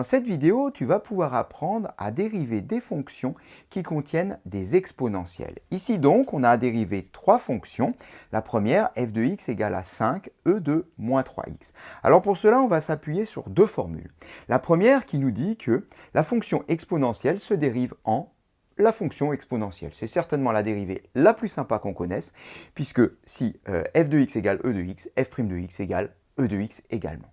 Dans cette vidéo, tu vas pouvoir apprendre à dériver des fonctions qui contiennent des exponentielles. Ici donc, on a à dériver trois fonctions. La première, f de x égale à 5, e de moins 3x. Alors pour cela, on va s'appuyer sur deux formules. La première qui nous dit que la fonction exponentielle se dérive en la fonction exponentielle. C'est certainement la dérivée la plus sympa qu'on connaisse, puisque si f de x égale e de x, f' de x égale e de x également.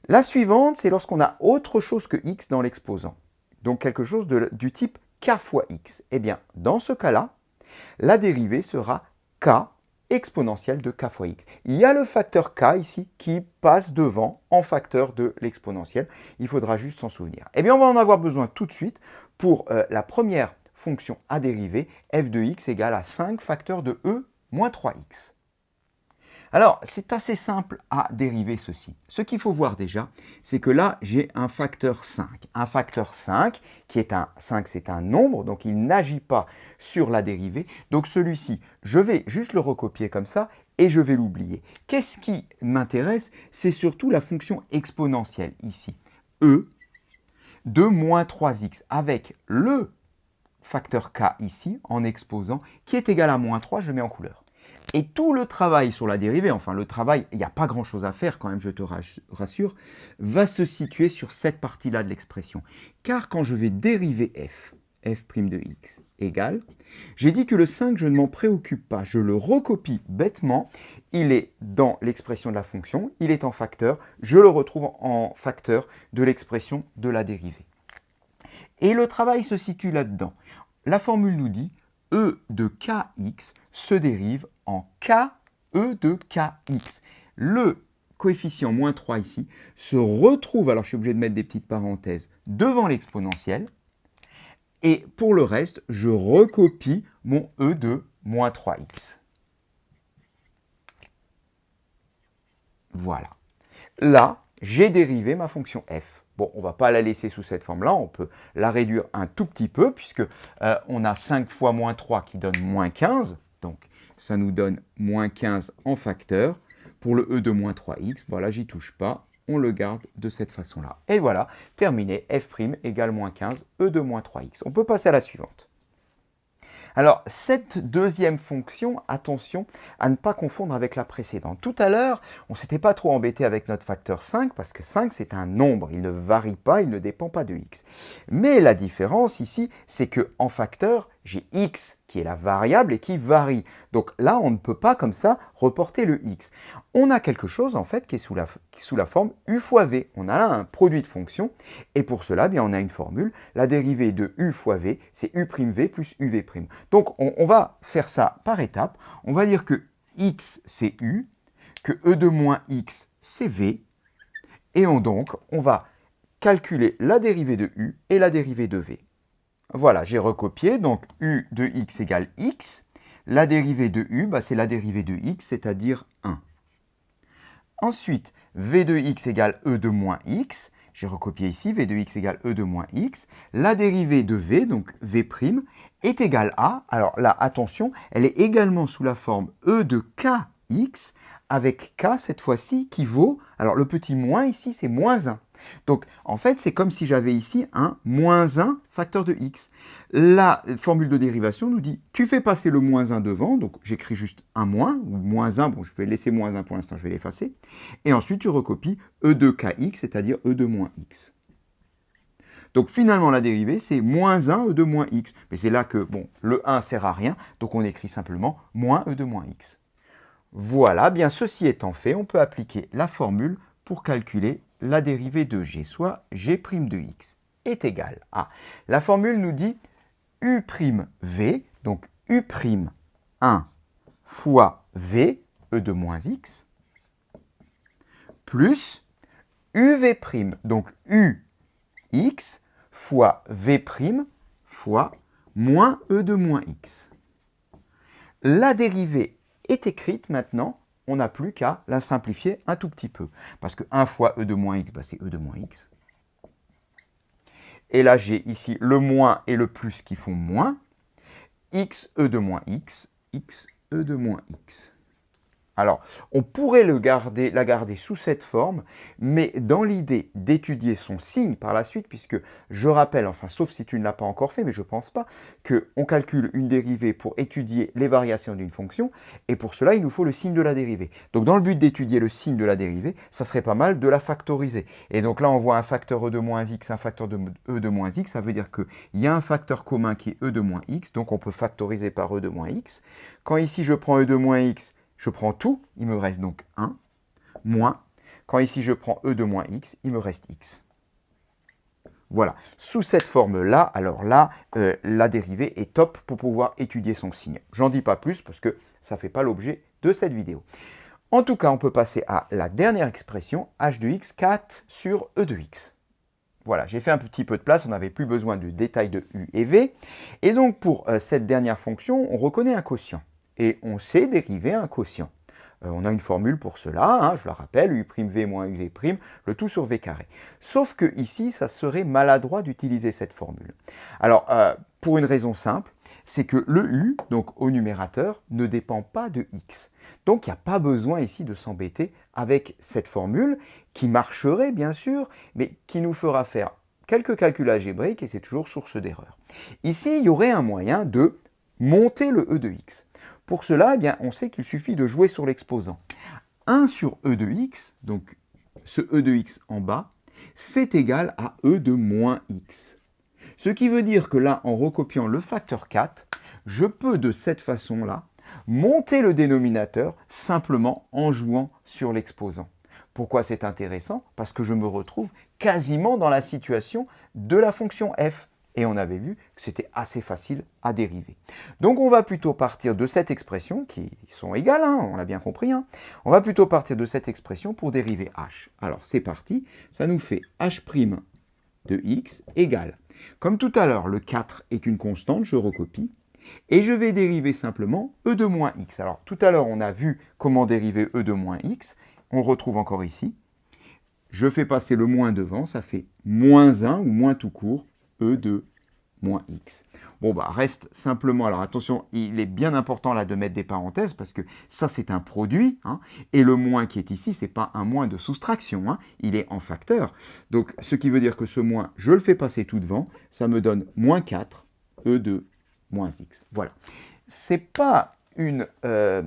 La suivante, c'est lorsqu'on a autre chose que x dans l'exposant. Donc quelque chose du type k fois x. Eh bien, dans ce cas-là, la dérivée sera k exponentielle de k fois x. Il y a le facteur k ici qui passe devant en facteur de l'exponentielle. Il faudra juste s'en souvenir. Eh bien, on va en avoir besoin tout de suite pour la première fonction à dériver, f de x égale à 5 facteur de e moins 3x. Alors, c'est assez simple à dériver ceci. Ce qu'il faut voir déjà, c'est que là, j'ai un facteur 5. Un facteur 5, qui est un 5, c'est un nombre, donc il n'agit pas sur la dérivée. Donc celui-ci, je vais juste le recopier comme ça et je vais l'oublier. Qu'est-ce qui m'intéresse? C'est surtout la fonction exponentielle ici. E de moins 3x avec le facteur k ici, en exposant, qui est égal à moins 3, je mets en couleur. Et tout le travail sur la dérivée, enfin le travail, il n'y a pas grand-chose à faire quand même, je te rassure, va se situer sur cette partie-là de l'expression. Car quand je vais dériver f de x égale, j'ai dit que le 5, je ne m'en préoccupe pas, je le recopie bêtement, il est dans l'expression de la fonction, il est en facteur, je le retrouve en facteur de l'expression de la dérivée. Et le travail se situe là-dedans. La formule nous dit e de kx se dérive en k e de kx. Le coefficient moins 3 ici se retrouve, alors je suis obligé de mettre des petites parenthèses, devant l'exponentielle. Et pour le reste, je recopie mon e de moins 3x. Voilà. Là, j'ai dérivé ma fonction f. Bon, on ne va pas la laisser sous cette forme-là, on peut la réduire un tout petit peu, puisque on a 5 fois moins 3 qui donne moins 15. Donc, ça nous donne moins 15 en facteur. Pour le e de moins 3x, bon là, j'y touche pas, on le garde de cette façon-là. Et voilà, terminé, f' égale moins 15, e de moins 3x. On peut passer à la suivante. Alors, cette deuxième fonction, attention à ne pas confondre avec la précédente. Tout à l'heure, on ne s'était pas trop embêté avec notre facteur 5, parce que 5, c'est un nombre, il ne varie pas, il ne dépend pas de x. Mais la différence ici, c'est qu'en facteur, j'ai x qui est la variable et qui varie. Donc là, on ne peut pas comme ça reporter le x. On a quelque chose en fait qui est sous la forme u fois v. On a là un produit de fonction et pour cela, bien, on a une formule. La dérivée de u fois v, c'est u'v plus uv'. Donc on va faire ça par étapes. On va dire que x c'est u, que e de moins x c'est v. Et donc on va calculer la dérivée de u et la dérivée de v. Voilà, j'ai recopié, donc u de x égale x. La dérivée de u, bah, c'est la dérivée de x, c'est-à-dire 1. Ensuite, v de x égale e de moins x. J'ai recopié ici, v de x égale e de moins x. La dérivée de v, donc v', est égale à, alors là, attention, elle est également sous la forme e de kx, avec k cette fois-ci qui vaut, alors le petit moins ici, c'est moins 1. Donc, en fait, c'est comme si j'avais ici un moins 1 facteur de x. La formule de dérivation nous dit, tu fais passer le moins 1 devant, donc j'écris juste un moins, ou moins 1, bon, je vais laisser moins 1 pour l'instant, je vais l'effacer. Et ensuite, tu recopies e de kx, c'est-à-dire e de moins x. Donc, finalement, la dérivée, c'est moins 1 e de moins x. Mais c'est là que, bon, le 1 sert à rien, donc on écrit simplement moins e de moins x. Voilà, bien ceci étant fait, on peut appliquer la formule pour calculer la dérivée de g, soit g' de x, est égal à... La formule nous dit u'v, donc u'1 fois v, e de moins x, plus uv', donc ux fois v' fois moins e de moins x. La dérivée est écrite maintenant, on n'a plus qu'à la simplifier un tout petit peu. Parce que 1 fois e de moins x, bah, c'est e de moins x. Et là, j'ai ici le moins et le plus qui font moins. X e de moins x, x e de moins x. Alors, on pourrait la garder sous cette forme, mais dans l'idée d'étudier son signe par la suite, puisque je rappelle, enfin, sauf si tu ne l'as pas encore fait, mais je ne pense pas, qu'on calcule une dérivée pour étudier les variations d'une fonction, et pour cela, il nous faut le signe de la dérivée. Donc, dans le but d'étudier le signe de la dérivée, ça serait pas mal de la factoriser. Et donc là, on voit un facteur e de moins x, un facteur de e de moins x, ça veut dire qu'il y a un facteur commun qui est e de moins x, donc on peut factoriser par e de moins x. Quand ici, je prends e de moins x, je prends tout, il me reste donc 1, moins. Quand ici je prends e de moins x, il me reste x. Voilà, sous cette forme-là, alors là, la dérivée est top pour pouvoir étudier son signe. J'en dis pas plus parce que ça ne fait pas l'objet de cette vidéo. En tout cas, on peut passer à la dernière expression, h de x, 4 sur e de x. Voilà, j'ai fait un petit peu de place, on n'avait plus besoin de détails de u et v. Et donc pour cette dernière fonction, on reconnaît un quotient. Et on sait dériver un quotient. On a une formule pour cela, hein, je la rappelle, u'v moins uv', le tout sur v carré. Sauf que ici, ça serait maladroit d'utiliser cette formule. Alors, pour une raison simple, c'est que le u, donc au numérateur, ne dépend pas de x. Donc, il n'y a pas besoin ici de s'embêter avec cette formule, qui marcherait bien sûr, mais qui nous fera faire quelques calculs algébriques, et c'est toujours source d'erreur. Ici, il y aurait un moyen de monter le e de x. Pour cela, eh bien, on sait qu'il suffit de jouer sur l'exposant. 1 sur e de x, donc ce e de x en bas, c'est égal à e de moins x. Ce qui veut dire que là, en recopiant le facteur 4, je peux de cette façon-là monter le dénominateur simplement en jouant sur l'exposant. Pourquoi c'est intéressant? Parce que je me retrouve quasiment dans la situation de la fonction f. Et on avait vu que c'était assez facile à dériver. Donc on va plutôt partir de cette expression, qui sont égales, hein, on l'a bien compris. Hein. On va plutôt partir de cette expression pour dériver h. Alors c'est parti, ça nous fait h' de x égale. Comme tout à l'heure, le 4 est une constante, je recopie. Et je vais dériver simplement e de moins x. Alors tout à l'heure, on a vu comment dériver e de moins x. On retrouve encore ici. Je fais passer le moins devant, ça fait moins 1 ou moins tout court. E de moins x. Bon, bah, reste simplement, alors attention, il est bien important là de mettre des parenthèses parce que ça, c'est un produit, hein, et le moins qui est ici, c'est pas un moins de soustraction, hein, il est en facteur. Donc, ce qui veut dire que ce moins, je le fais passer tout devant, ça me donne moins 4, E de moins x. Voilà. C'est pas une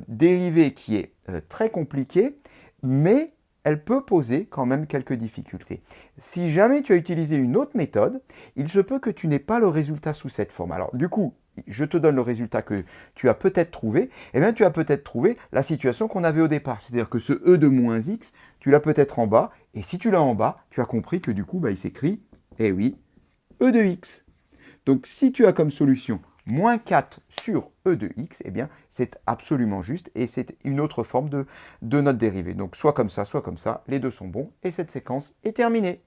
dérivée qui est très compliquée, mais elle peut poser quand même quelques difficultés. Si jamais tu as utilisé une autre méthode, il se peut que tu n'aies pas le résultat sous cette forme. Alors du coup, je te donne le résultat que tu as peut-être trouvé. Eh bien, tu as peut-être trouvé la situation qu'on avait au départ. C'est-à-dire que ce e de moins x, tu l'as peut-être en bas. Et si tu l'as en bas, tu as compris que du coup, bah, il s'écrit, eh oui, e de x. Donc si tu as comme solution moins 4 sur e de x, eh bien, c'est absolument juste et c'est une autre forme de notre dérivée. Donc, soit comme ça, les deux sont bons et cette séquence est terminée.